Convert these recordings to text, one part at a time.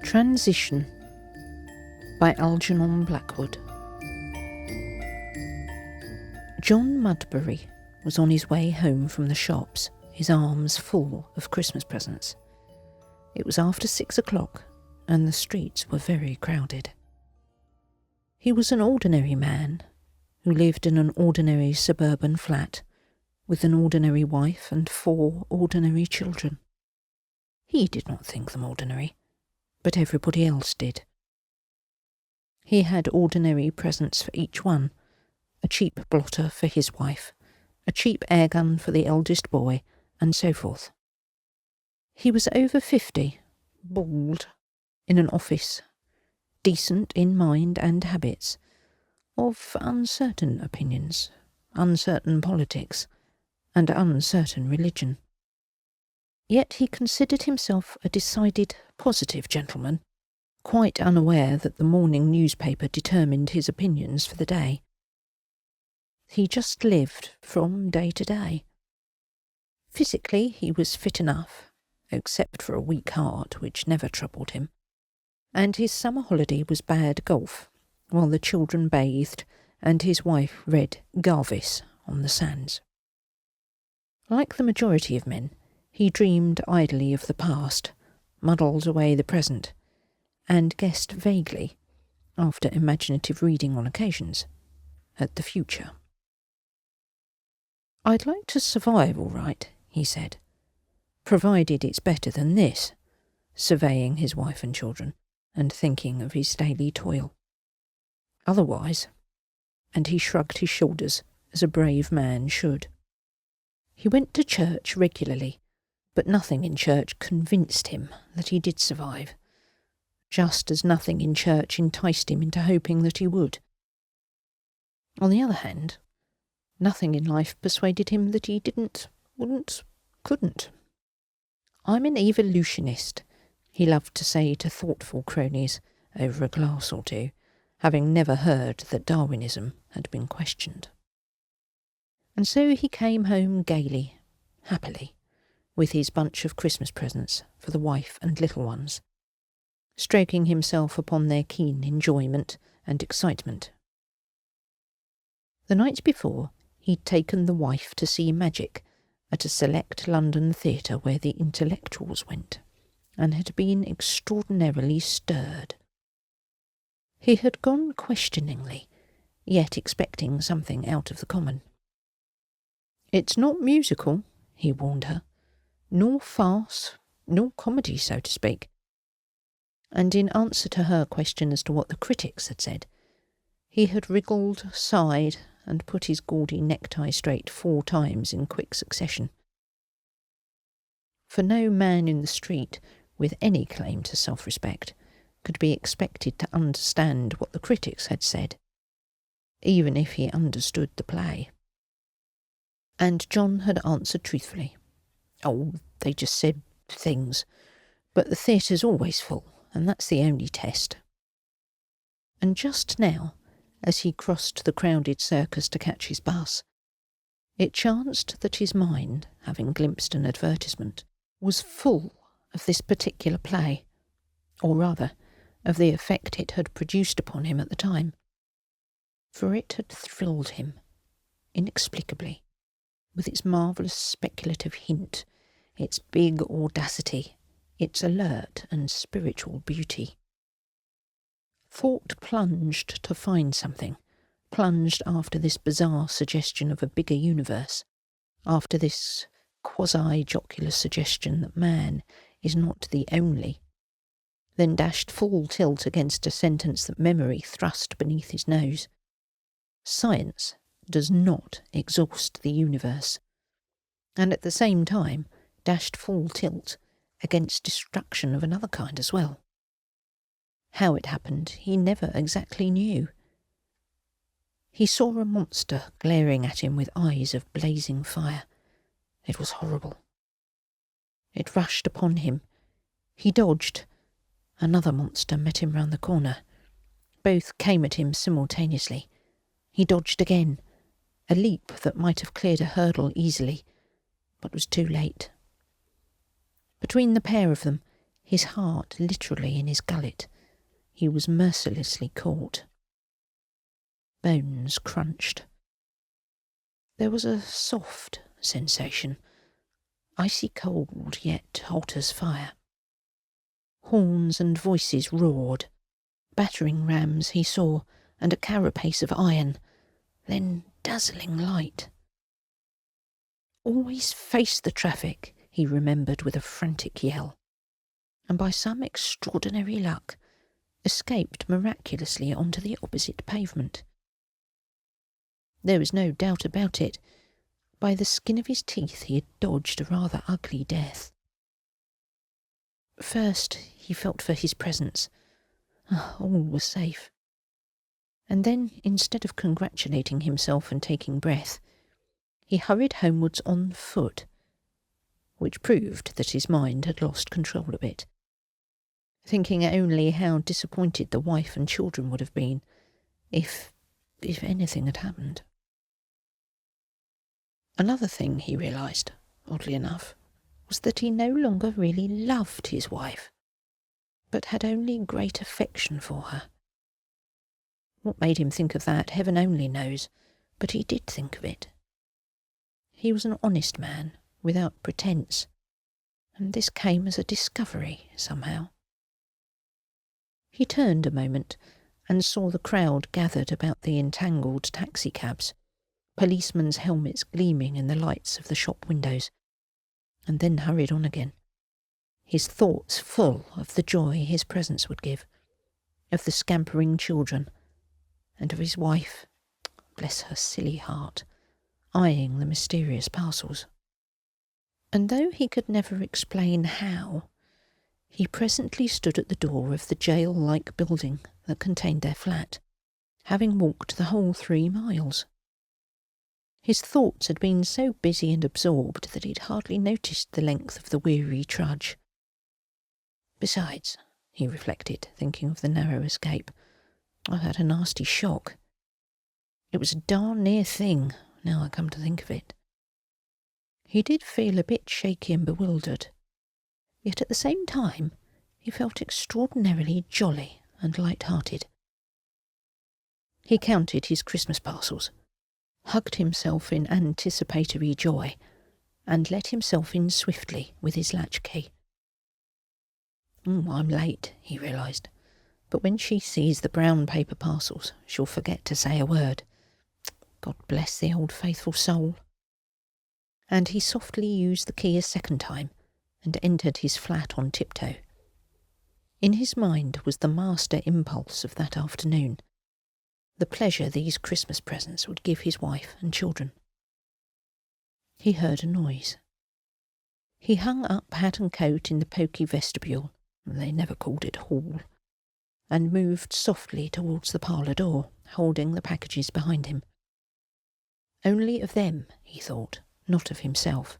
Transition by Algernon Blackwood. John Mudbury was on his way home from the shops, his arms full of Christmas presents. It was after 6 o'clock, and the streets were very crowded. He was an ordinary man who lived in an ordinary suburban flat with an ordinary wife and 4 ordinary children. He did not think them ordinary, but everybody else did. He had ordinary presents for each one, a cheap blotter for his wife, a cheap airgun for the eldest boy, and so forth. He was over 50, bald, in an office, decent in mind and habits, of uncertain opinions, uncertain politics, and uncertain religion. Yet he considered himself a decided, positive gentleman, quite unaware that the morning newspaper determined his opinions for the day. He just lived from day to day. Physically he was fit enough, except for a weak heart which never troubled him, and his summer holiday was bad golf, while the children bathed and his wife read Garvice on the sands. Like the majority of men, he dreamed idly of the past, muddled away the present, and guessed vaguely, after imaginative reading on occasions, at the future. "I'd like to survive all right," he said, "provided it's better than this," surveying his wife and children, and thinking of his daily toil. "Otherwise," and he shrugged his shoulders as a brave man should. He went to church regularly, but nothing in church convinced him that he did survive, just as nothing in church enticed him into hoping that he would. On the other hand, nothing in life persuaded him that he didn't, wouldn't, couldn't. "I'm an evolutionist," he loved to say to thoughtful cronies over a glass or two, having never heard that Darwinism had been questioned. And so he came home gaily, happily, with his bunch of Christmas presents for the wife and little ones, stroking himself upon their keen enjoyment and excitement. The night before, he'd taken the wife to see magic at a select London theatre where the intellectuals went, and had been extraordinarily stirred. He had gone questioningly, yet expecting something out of the common. "It's not musical," he warned her, "nor farce, nor comedy, so to speak." And in answer to her question as to what the critics had said, he had wriggled, sighed, and put his gaudy necktie straight 4 times in quick succession. For no man in the street, with any claim to self-respect, could be expected to understand what the critics had said, even if he understood the play. And John had answered truthfully. "Oh, they just said things, but the theatre's always full, and that's the only test." And just now, as he crossed the crowded circus to catch his bus, it chanced that his mind, having glimpsed an advertisement, was full of this particular play, or rather, of the effect it had produced upon him at the time. For it had thrilled him, inexplicably, with its marvellous speculative hint, its big audacity, its alert and spiritual beauty. Thought plunged to find something, plunged after this bizarre suggestion of a bigger universe, after this quasi-jocular suggestion that man is not the only, then dashed full tilt against a sentence that memory thrust beneath his nose. Science does not exhaust the universe, and at the same time dashed full tilt against destruction of another kind as well. How it happened he never exactly knew. He saw a monster glaring at him with eyes of blazing fire. It was horrible. It rushed upon him. He dodged. Another monster met him round the corner. Both came at him simultaneously. He dodged again, a leap that might have cleared a hurdle easily, but was too late. Between the pair of them, his heart literally in his gullet. He was mercilessly caught. Bones crunched. There was a soft sensation, icy cold yet hot as fire. Horns and voices roared. Battering rams he saw, and a carapace of iron, then dazzling light. Always face the traffic, he remembered with a frantic yell, and by some extraordinary luck escaped miraculously onto the opposite pavement. There was no doubt about it. By the skin of his teeth he had dodged a rather ugly death. First he felt for his presents. All was safe. And then, instead of congratulating himself and taking breath, he hurried homewards on foot, which proved that his mind had lost control a bit, thinking only how disappointed the wife and children would have been if anything had happened. Another thing he realised, oddly enough, was that he no longer really loved his wife, but had only great affection for her. What made him think of that, heaven only knows, but he did think of it. He was an honest man, without pretence, and this came as a discovery, somehow. He turned a moment and saw the crowd gathered about the entangled taxicabs, policemen's helmets gleaming in the lights of the shop windows, and then hurried on again, his thoughts full of the joy his presence would give, of the scampering children, and of his wife, bless her silly heart, eyeing the mysterious parcels. And though he could never explain how, he presently stood at the door of the jail-like building that contained their flat, having walked the whole 3 miles. His thoughts had been so busy and absorbed that he'd hardly noticed the length of the weary trudge. Besides, he reflected, thinking of the narrow escape, I've had a nasty shock. It was a darn near thing, now I come to think of it. He did feel a bit shaky and bewildered, yet at the same time he felt extraordinarily jolly and light-hearted. He counted his Christmas parcels, hugged himself in anticipatory joy, and let himself in swiftly with his latchkey. I'm late, he realised, but when she sees the brown paper parcels, she'll forget to say a word. God bless the old faithful soul. And he softly used the key a second time and entered his flat on tiptoe. In his mind was the master impulse of that afternoon, the pleasure these Christmas presents would give his wife and children. He heard a noise. He hung up hat and coat in the poky vestibule, they never called it hall, and moved softly towards the parlour door, holding the packages behind him. Only of them, he thought, not of himself.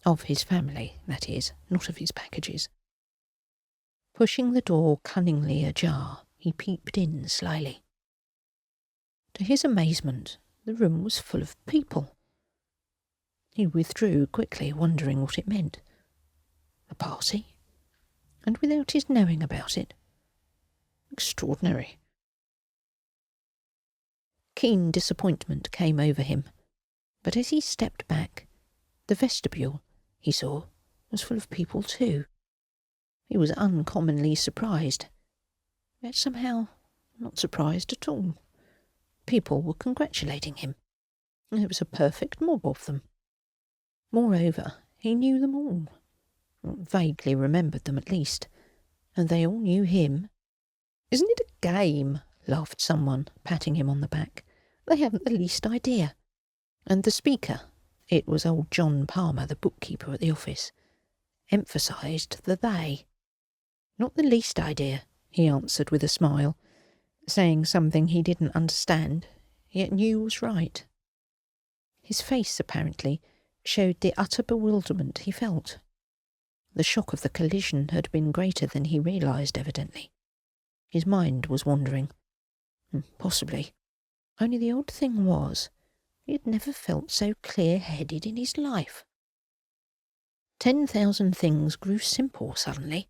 Of his family, that is, not of his packages. Pushing the door cunningly ajar, he peeped in slyly. To his amazement, the room was full of people. He withdrew quickly, wondering what it meant. A party? And without his knowing about it? Extraordinary. Keen disappointment came over him, but as he stepped back, the vestibule, he saw, was full of people too. He was uncommonly surprised, yet somehow not surprised at all. People were congratulating him. There was a perfect mob of them. Moreover, he knew them all, vaguely remembered them at least, and they all knew him. Isn't it a game? Laughed someone, patting him on the back. They haven't the least idea. And the speaker, it was old John Palmer, the bookkeeper at the office, emphasised the they. Not the least idea, he answered with a smile, saying something he didn't understand, yet knew was right. His face, apparently, showed the utter bewilderment he felt. The shock of the collision had been greater than he realised, evidently. His mind was wandering. Possibly. Only the odd thing was, he had never felt so clear-headed in his life. 10,000 things grew simple suddenly,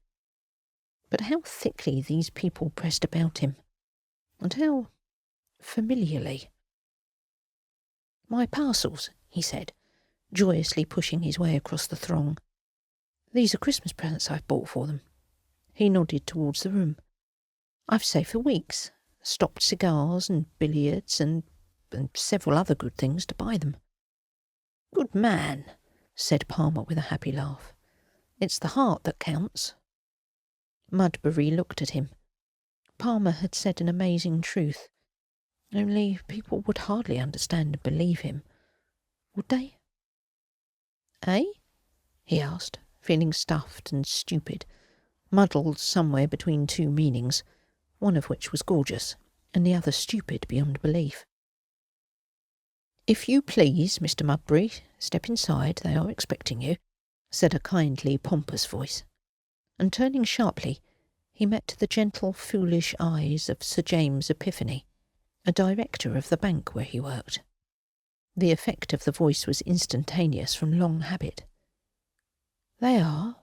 But how thickly these people pressed about him, and how familiarly. "My parcels," he said, joyously pushing his way across the throng. "These are Christmas presents I've bought for them." He nodded towards the room. "I've saved for weeks, stopped cigars and billiards and several other good things to buy them." "Good man," said Palmer with a happy laugh. "It's the heart that counts." Mudbury looked at him. Palmer had said an amazing truth. Only people would hardly understand and believe him. Would they? "Eh?" he asked, feeling stuffed and stupid, muddled somewhere between two meanings, one of which was gorgeous, and the other stupid beyond belief. "If you please, Mr. Mudbury, step inside, they are expecting you," said a kindly, pompous voice, and turning sharply, he met the gentle, foolish eyes of Sir James Epiphany, a director of the bank where he worked. The effect of the voice was instantaneous from long habit. "They are."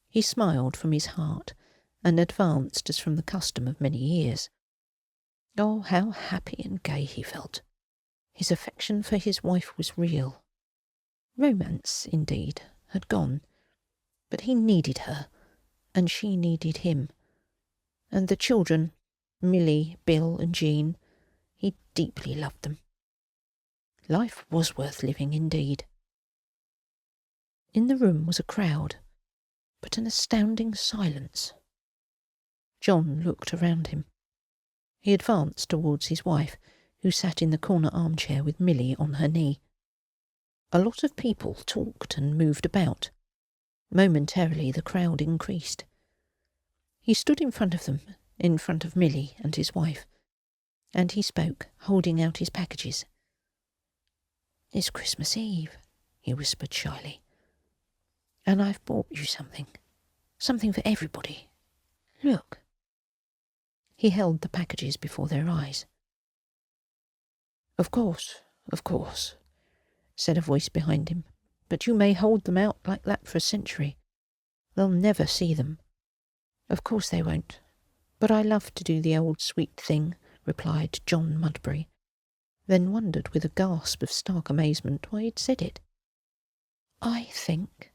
He smiled from his heart, and advanced as from the custom of many years. Oh, how happy and gay he felt! His affection for his wife was real. Romance, indeed, had gone, but he needed her, and she needed him. And the children, Millie, Bill and Jean, he deeply loved them. Life was worth living indeed. In the room was a crowd, but an astounding silence. John looked around him. He advanced towards his wife, who sat in the corner armchair with Millie on her knee. A lot of people talked and moved about. Momentarily the crowd increased. He stood in front of them, in front of Millie and his wife, and he spoke, holding out his packages. "It's Christmas Eve," he whispered shyly, "and I've bought you something for everybody. Look." He held the packages before their eyes. Of course," said a voice behind him, "but you may hold them out like that for a century. They'll never see them." "Of course they won't, but I love to do the old sweet thing," replied John Mudbury, then wondered with a gasp of stark amazement why he'd said it. "I think,"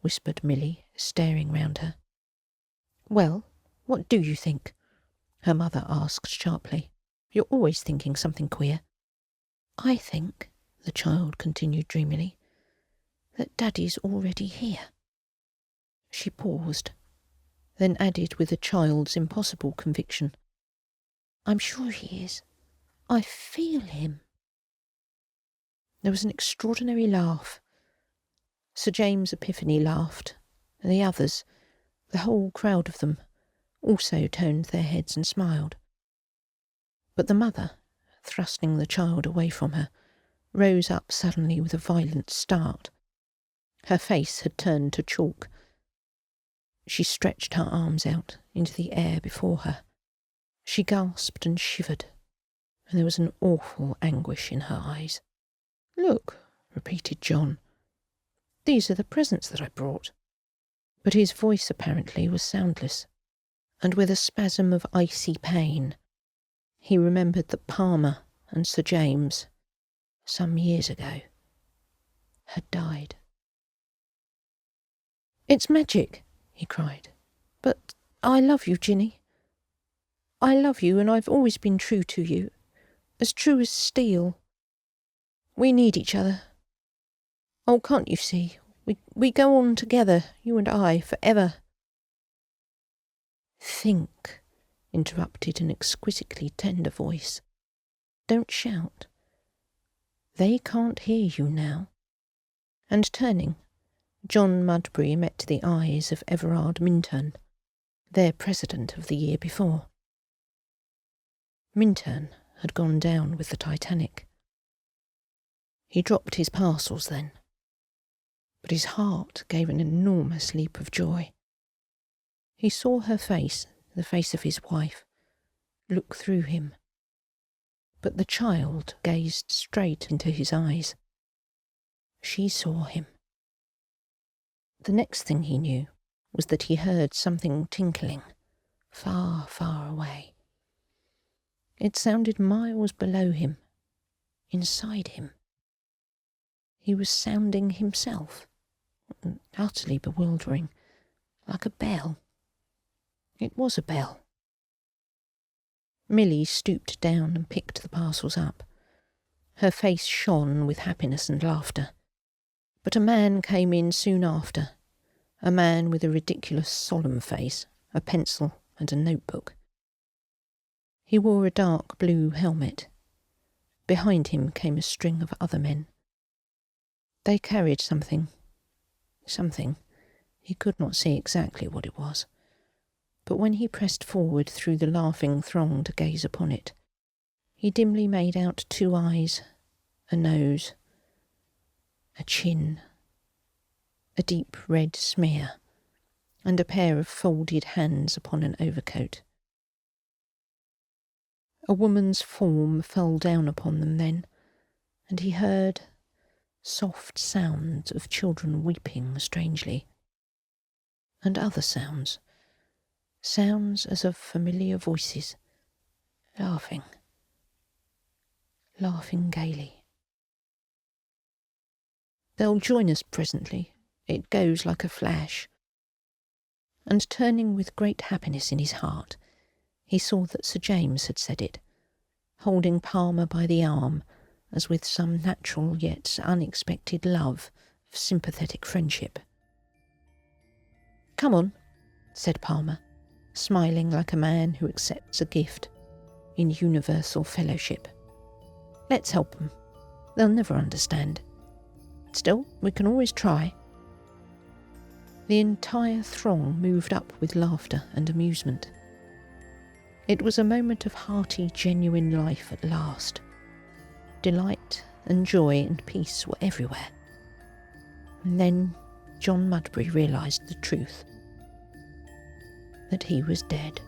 whispered Millie, staring round her. "Well, what do you think?" her mother asked sharply. "You're always thinking something queer." "I think," the child continued dreamily, "that Daddy's already here." She paused, then added with a child's impossible conviction, "I'm sure he is. I feel him." There was an extraordinary laugh. Sir James Epiphany laughed, and the others, the whole crowd of them, also turned their heads and smiled. But the mother, thrusting the child away from her, rose up suddenly with a violent start. Her face had turned to chalk. She stretched her arms out into the air before her. She gasped and shivered, and there was an awful anguish in her eyes. "Look," repeated John. "These are the presents that I brought." But his voice apparently was soundless, and with a spasm of icy pain, he remembered that Palmer and Sir James, some years ago, had died. "It's magic," he cried. "But I love you, Ginny. I love you, and I've always been true to you, as true as steel. We need each other. Oh, can't you see? We go on together, you and I, forever." "Think," interrupted an exquisitely tender voice. "Don't shout. They can't hear you now." And turning, John Mudbury met the eyes of Everard Minturn, their president of the year before. Minturn had gone down with the Titanic. He dropped his parcels then, but his heart gave an enormous leap of joy. He saw her face, the face of his wife, look through him, but the child gazed straight into his eyes. She saw him. The next thing he knew, was that he heard something tinkling, far, far away. It sounded miles below him, inside him. He was sounding himself, utterly bewildering, like a bell. It was a bell. Milly stooped down and picked the parcels up. Her face shone with happiness and laughter. But a man came in soon after, a man with a ridiculous solemn face, a pencil and a notebook. He wore a dark blue helmet. Behind him came a string of other men. They carried something. He could not see exactly what it was. But when he pressed forward through the laughing throng to gaze upon it, he dimly made out 2 eyes, a nose, a chin, a deep red smear, and a pair of folded hands upon an overcoat. A woman's form fell down upon them then, and he heard soft sounds of children weeping strangely, and other sounds as of familiar voices, laughing gaily. "They'll join us presently, it goes like a flash." And turning with great happiness in his heart, he saw that Sir James had said it, holding Palmer by the arm, as with some natural yet unexpected love of sympathetic friendship. "Come on," said Palmer, smiling like a man who accepts a gift in universal fellowship. "Let's help them. They'll never understand. Still, we can always try." The entire throng moved up with laughter and amusement. It was a moment of hearty, genuine life at last. Delight and joy and peace were everywhere. And then John Mudbury realised the truth, that he was dead.